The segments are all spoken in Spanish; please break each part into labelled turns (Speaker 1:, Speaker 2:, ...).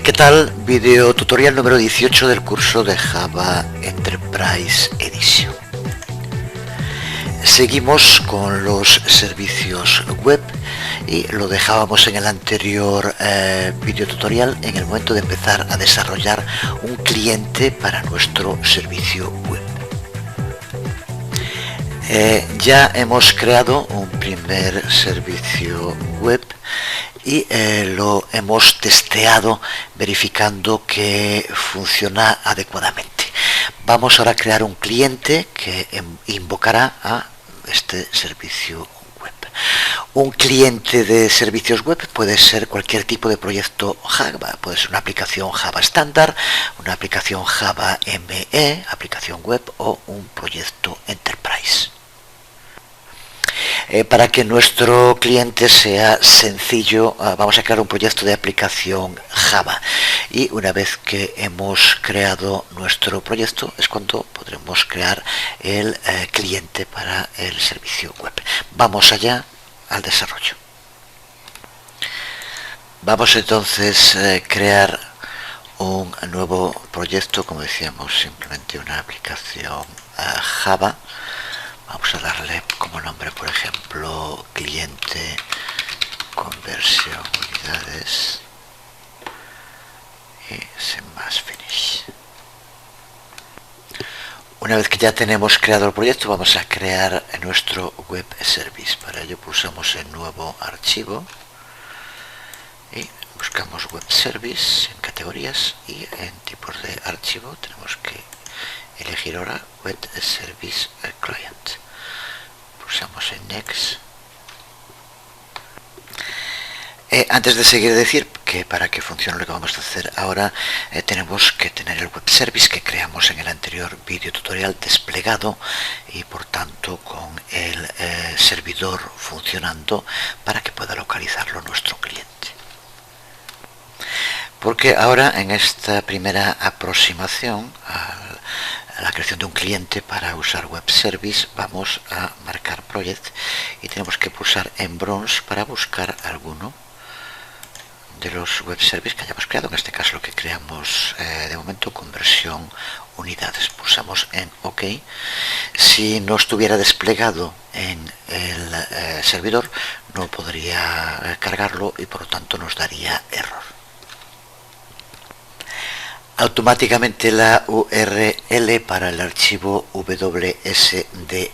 Speaker 1: ¿Qué tal? Video tutorial número 18 del curso de Java Enterprise Edition. Seguimos con los servicios web y lo dejábamos en el anterior video tutorial en el momento de empezar a desarrollar un cliente para nuestro servicio web. Ya hemos creado un primer servicio web y lo hemos testeado verificando que funciona adecuadamente. Vamos ahora a crear un cliente que invocará a este servicio web. Un cliente de servicios web puede ser cualquier tipo de proyecto Java, puede ser una aplicación Java estándar, una aplicación Java ME, aplicación web o un proyecto Enterprise. Para que nuestro cliente sea sencillo, vamos a crear un proyecto de aplicación Java y una vez que hemos creado nuestro proyecto es cuando podremos crear el cliente para el servicio web. Vamos allá al desarrollo. Vamos entonces a crear un nuevo proyecto, como decíamos, simplemente una aplicación Java. Vamos a darle como nombre, por ejemplo, cliente conversión unidades y sin más finish. Una vez que ya tenemos creado el proyecto, vamos a crear nuestro web service. Para ello pulsamos en nuevo archivo y buscamos web service en categorías y en tipos de archivo tenemos que elegir ahora web service client. Pulsamos en next. Antes de seguir, decir que para que funcione lo que vamos a hacer ahora tenemos que tener el web service que creamos en el anterior vídeo tutorial desplegado y por tanto con el servidor funcionando para que pueda localizarlo nuestro cliente. Porque ahora en esta primera aproximación a la creación de un cliente para usar web service vamos a marcar project y tenemos que pulsar en bronce para buscar alguno de los web service que hayamos creado. En este caso lo que creamos de momento conversión unidades. Pulsamos en OK. Si no estuviera desplegado en el servidor no podría cargarlo y por lo tanto nos daría error. Automáticamente la URL para el archivo WSDL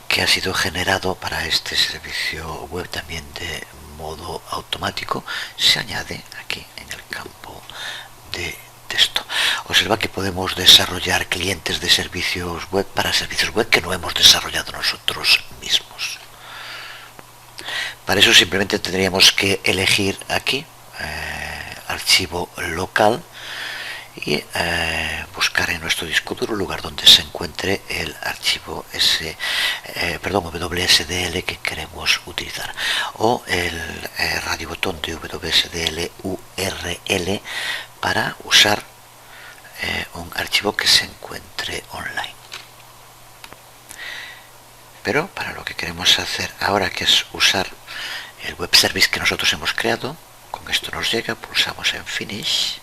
Speaker 1: que ha sido generado para este servicio web también de modo automático se añade aquí en el campo de texto. Observa que podemos desarrollar clientes de servicios web para servicios web que no hemos desarrollado nosotros mismos. Para eso simplemente tendríamos que elegir aquí archivo local y buscar en nuestro disco duro el lugar donde se encuentre el archivo WSDL que queremos utilizar o el radio botón de WSDL URL para usar un archivo que se encuentre online. Pero para lo que queremos hacer ahora, que es usar el web service que nosotros hemos creado, con esto nos llega, pulsamos en finish.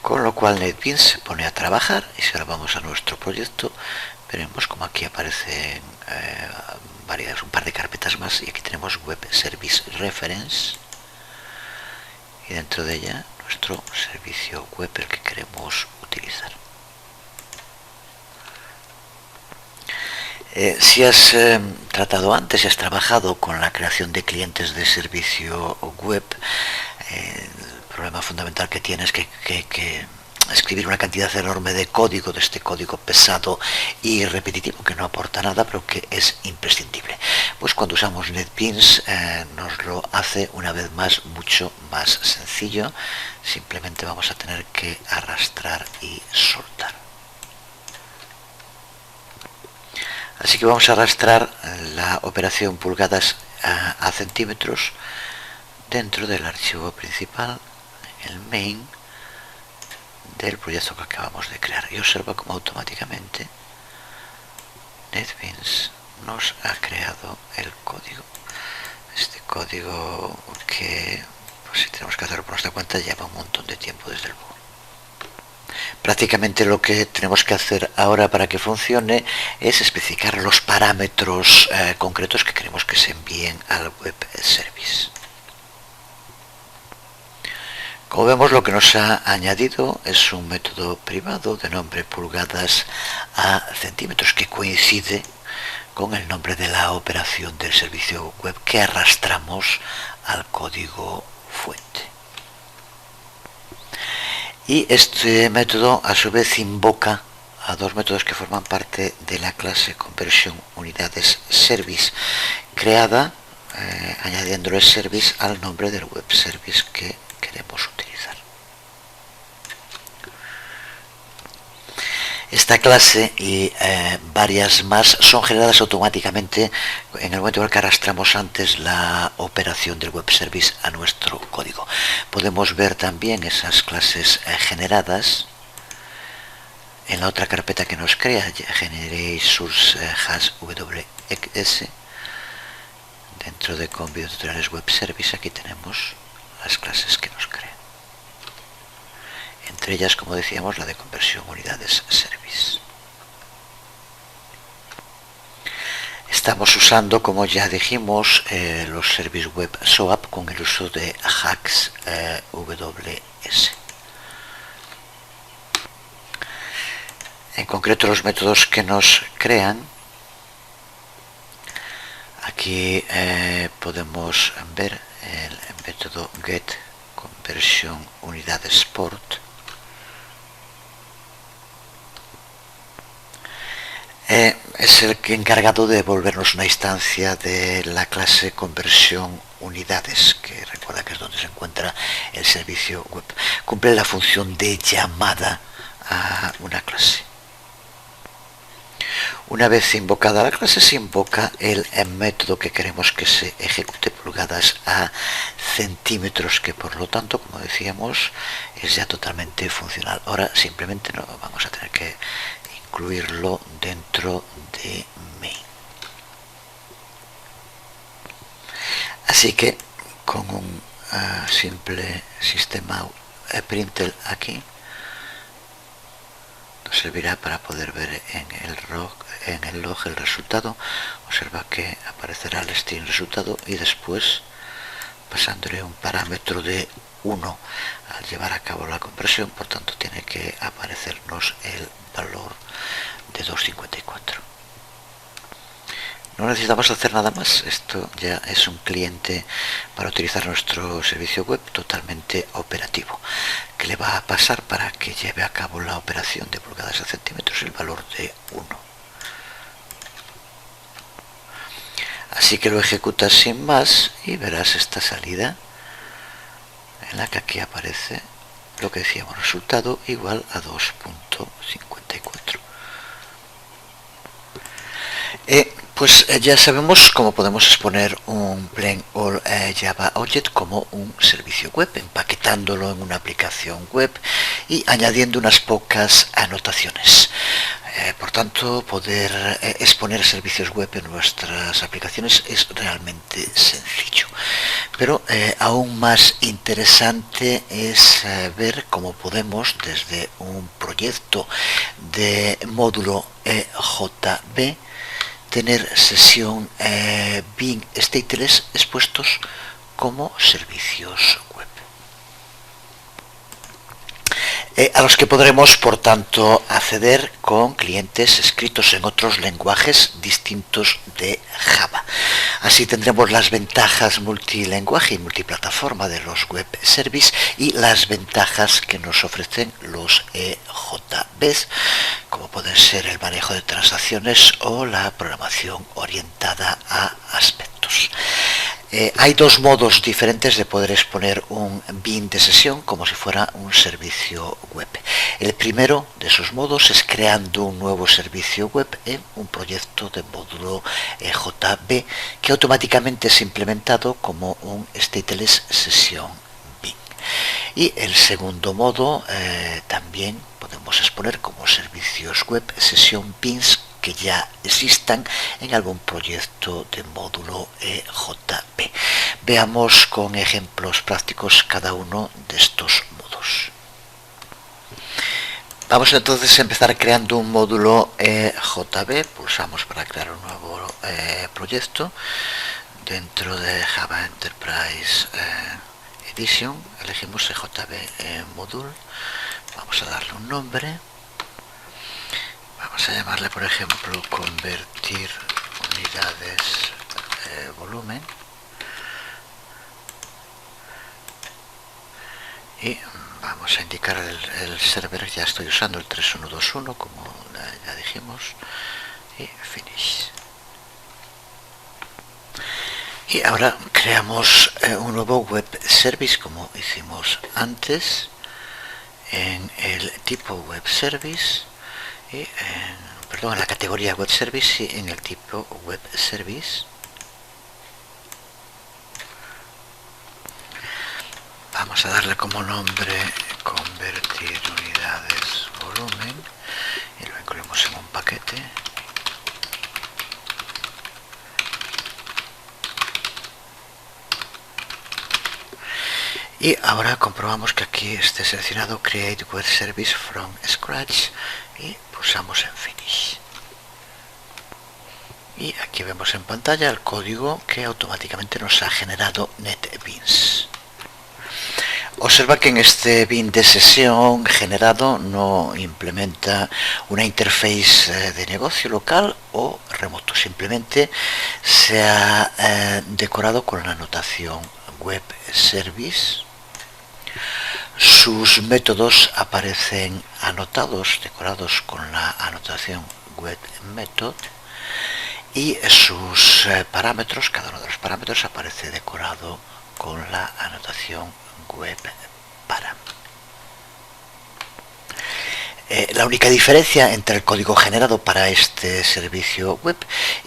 Speaker 1: Con lo cual NetBeans se pone a trabajar y si ahora vamos a nuestro proyecto veremos como aquí aparecen un par de carpetas más y aquí tenemos web service reference y dentro de ella nuestro servicio web, el que queremos utilizar. Si has tratado antes, si has trabajado con la creación de clientes de servicio web, el problema fundamental que tienes es que escribir una cantidad enorme de código, de este código pesado y repetitivo que no aporta nada, pero que es imprescindible. Pues cuando usamos NetBeans nos lo hace una vez más mucho más sencillo. Simplemente vamos a tener que arrastrar y soltar. Así que vamos a arrastrar la operación pulgadas a centímetros dentro del archivo principal, el main del proyecto que acabamos de crear, y observa cómo automáticamente NetBeans nos ha creado el código. Este código que, pues, si tenemos que hacerlo por nuestra cuenta, lleva un montón de tiempo desde el build. Prácticamente lo que tenemos que hacer ahora para que funcione es especificar los parámetros concretos que queremos que se envíen al web service. Como vemos, lo que nos ha añadido es un método privado de nombre pulgadas a centímetros que coincide con el nombre de la operación del servicio web que arrastramos al código fuente. Y este método a su vez invoca a dos métodos que forman parte de la clase conversión unidades service creada añadiéndole service al nombre del web service que queremos utilizar. Esta clase y varias más son generadas automáticamente en el momento en el que arrastramos antes la operación del web service a nuestro código. Podemos ver también esas clases generadas en la otra carpeta que nos crea, Generate Source Hash WS. Dentro de con videotutoriales web service aquí tenemos las clases que nos crea. Entre ellas, como decíamos, la de conversión unidades service. Estamos usando, como ya dijimos, los service web SOAP con el uso de hacks WS. En concreto, los métodos que nos crean, aquí podemos ver el método get conversión unidades port. Es el encargado de devolvernos una instancia de la clase conversión unidades, que recuerda que es donde se encuentra el servicio web. Cumple la función de llamada a una clase. Una vez invocada la clase, se invoca el método que queremos que se ejecute pulgadas a centímetros, que por lo tanto, como decíamos, es ya totalmente funcional. Ahora simplemente no vamos a tener que incluirlo dentro de main. Así que con un simple sistema println aquí nos servirá para poder ver en el log el resultado. Observa que aparecerá el string resultado y después, pasándole un parámetro de 1 al llevar a cabo la conversión, por tanto tiene que aparecernos el valor de 2.54. No necesitamos hacer nada más. Esto ya es un cliente para utilizar nuestro servicio web totalmente operativo, que le va a pasar para que lleve a cabo la operación de pulgadas a centímetros el valor de 1. Así que lo ejecutas sin más y verás esta salida en la que aquí aparece lo que decíamos, resultado igual a 2.54. Pues ya sabemos cómo podemos exponer un plain all Java Object como un servicio web, empaquetándolo en una aplicación web y añadiendo unas pocas anotaciones. Por tanto, poder exponer servicios web en nuestras aplicaciones es realmente sencillo. Pero aún más interesante es ver cómo podemos, desde un proyecto de módulo EJB, tener sesión bin stateless expuestos como servicios web. a los que podremos, por tanto, acceder con clientes escritos en otros lenguajes distintos de Java. Así tendremos las ventajas multilenguaje y multiplataforma de los web services y las ventajas que nos ofrecen los EJBs, como pueden ser el manejo de transacciones o la programación orientada a aspectos. Hay dos modos diferentes de poder exponer un bin de sesión como si fuera un servicio web. El primero de esos modos es creando un nuevo servicio web en un proyecto de módulo JB que automáticamente es implementado como un stateless session bin. Y el segundo modo también podemos exponer como servicios web session bins que ya existan en algún proyecto de módulo JB. Veamos con ejemplos prácticos cada uno de estos modos. Vamos entonces a empezar creando un módulo JB. Pulsamos para crear un nuevo proyecto dentro de Java Enterprise Edition. Elegimos JB Module. Vamos a darle un nombre. Vamos a llamarle, por ejemplo, convertir unidades volumen. Y vamos a indicar el server que ya estoy usando, el 3121, como ya dijimos. Y finish. Y ahora creamos un nuevo web service, como hicimos antes, en el tipo web service. Y en la categoría web service y en el tipo web service. Vamos a darle como nombre convertir unidades volumen y lo incluimos en un paquete. Y ahora comprobamos que aquí esté seleccionado Create Web Service from Scratch y pulsamos en Finish. Y aquí vemos en pantalla el código que automáticamente nos ha generado NetBeans. Observa que en este bin de sesión generado no implementa una interface de negocio local o remoto, simplemente se ha decorado con la anotación web service. Sus métodos aparecen anotados, decorados con la anotación web method, y sus parámetros, cada uno de los parámetros aparece decorado con la anotación web para. La única diferencia entre el código generado para este servicio web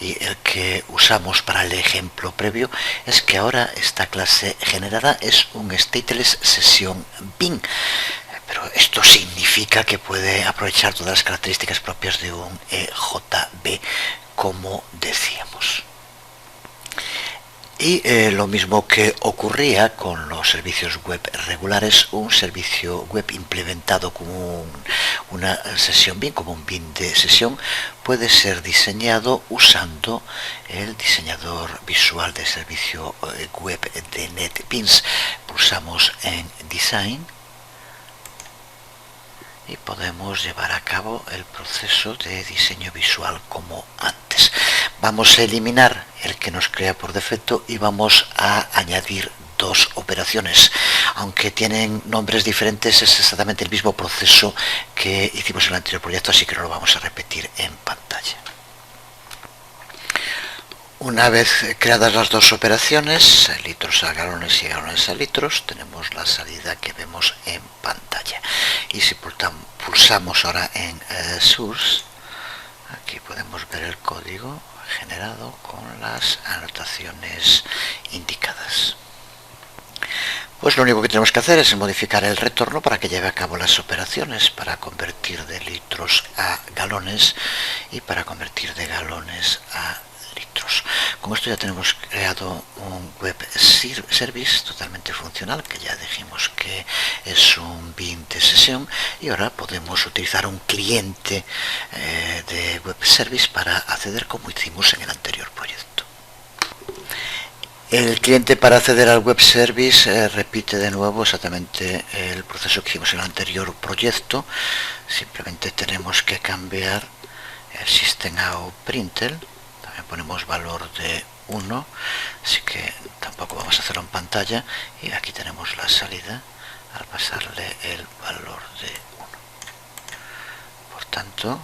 Speaker 1: y el que usamos para el ejemplo previo es que ahora esta clase generada es un stateless session bin, pero esto significa que puede aprovechar todas las características propias de un EJB, como decíamos. Y lo mismo que ocurría con los servicios web regulares, un servicio web implementado como una sesión bin, como un bin de sesión, puede ser diseñado usando el diseñador visual de servicio web de NetBeans. Pulsamos en Design y podemos llevar a cabo el proceso de diseño visual como antes. Vamos a eliminar el que nos crea por defecto y vamos a añadir dos operaciones. Aunque tienen nombres diferentes, es exactamente el mismo proceso que hicimos en el anterior proyecto, así que no lo vamos a repetir en pantalla. Una vez creadas las dos operaciones, litros a galones y galones a litros, tenemos la salida que vemos en pantalla. Y si pulsamos ahora en Source, aquí podemos ver el código generado con las anotaciones indicadas. Pues lo único que tenemos que hacer es modificar el retorno para que lleve a cabo las operaciones para convertir de litros a galones y para convertir de galones a litros. Con esto ya tenemos creado un web service totalmente funcional, que ya dijimos que es un bin de sesión, y ahora podemos utilizar un cliente de web service para acceder como hicimos en el anterior proyecto. El cliente, para acceder al web service, repite de nuevo exactamente el proceso que hicimos en el anterior proyecto. Simplemente tenemos que cambiar el system out println. También ponemos valor de 1, así que tampoco vamos a hacerlo en pantalla. Y aquí tenemos la salida al pasarle el valor de 1. Por tanto,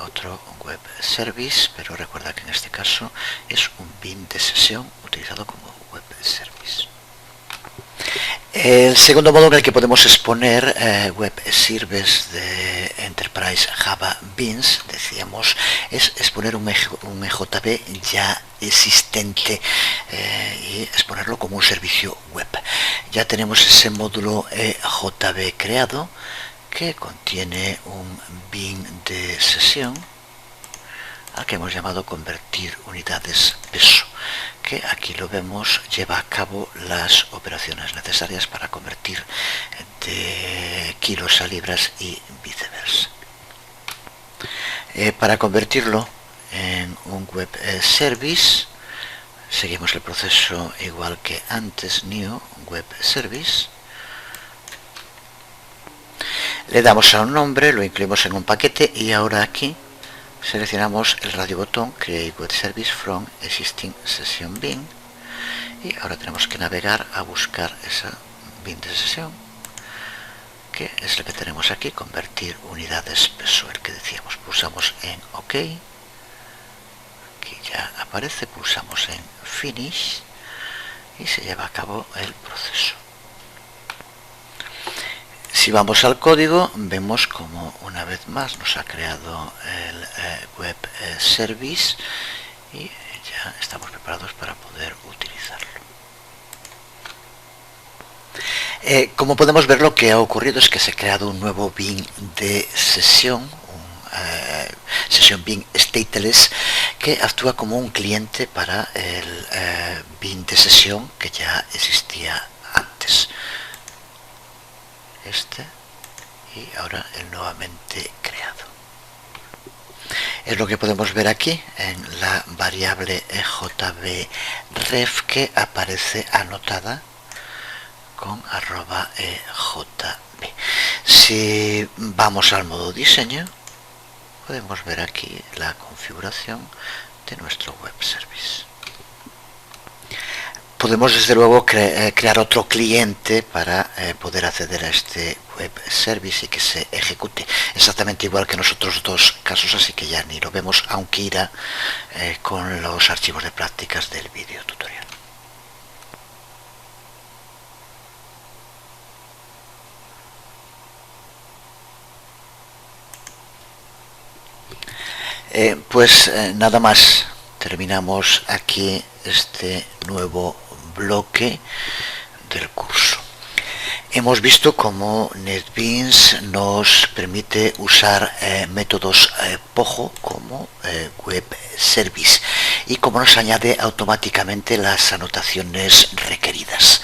Speaker 1: otro web service, pero recuerda que en este caso es un bin de sesión utilizado como web service. El segundo modo en el que podemos exponer web service de Enterprise Java Beans, decíamos, es exponer un EJB ya existente y exponerlo como un servicio web. Ya tenemos ese módulo EJB creado, que contiene un bin de sesión al que hemos llamado convertir unidades peso, que aquí lo vemos, lleva a cabo las operaciones necesarias para convertir de kilos a libras y viceversa. Para convertirlo en un web service, seguimos el proceso igual que antes, new web service. Le damos a un nombre, lo incluimos en un paquete y ahora aquí seleccionamos el radio botón Create Web Service from Existing Session Bin y ahora tenemos que navegar a buscar esa bin de sesión, que es lo que tenemos aquí, convertir unidades peso, el que decíamos. Pulsamos en OK, aquí ya aparece, pulsamos en Finish y se lleva a cabo el proceso. Si vamos al código, vemos como una vez más nos ha creado el web service y ya estamos preparados para poder utilizarlo. Como podemos ver, lo que ha ocurrido es que se ha creado un nuevo bin de sesión, sesión bin stateless, que actúa como un cliente para el bin de sesión que ya existía antes. Y ahora el nuevamente creado. Es lo que podemos ver aquí en la variable EJBREF, que aparece anotada con @EJB. Si vamos al modo diseño, podemos ver aquí la configuración de nuestro web service. Podemos desde luego crear otro cliente para poder acceder a este web service y que se ejecute exactamente igual que en los otros dos casos, así que ya ni lo vemos, aunque irá con los archivos de prácticas del vídeo tutorial. Nada más, terminamos aquí este nuevo bloque del curso. Hemos visto cómo NetBeans nos permite usar métodos POJO como web service y cómo nos añade automáticamente las anotaciones requeridas,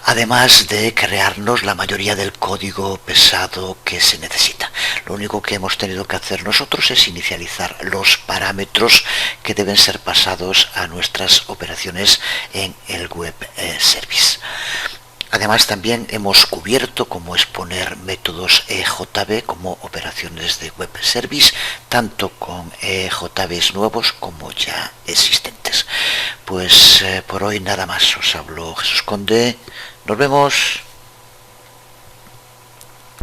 Speaker 1: además de crearnos la mayoría del código pesado que se necesita. Lo único que hemos tenido que hacer nosotros es inicializar los parámetros que deben ser pasados a nuestras operaciones en el web service. Además, también hemos cubierto cómo exponer métodos EJB como operaciones de web service, tanto con EJBs nuevos como ya existentes. Pues por hoy nada más. Os habló Jesús Conde. Nos vemos.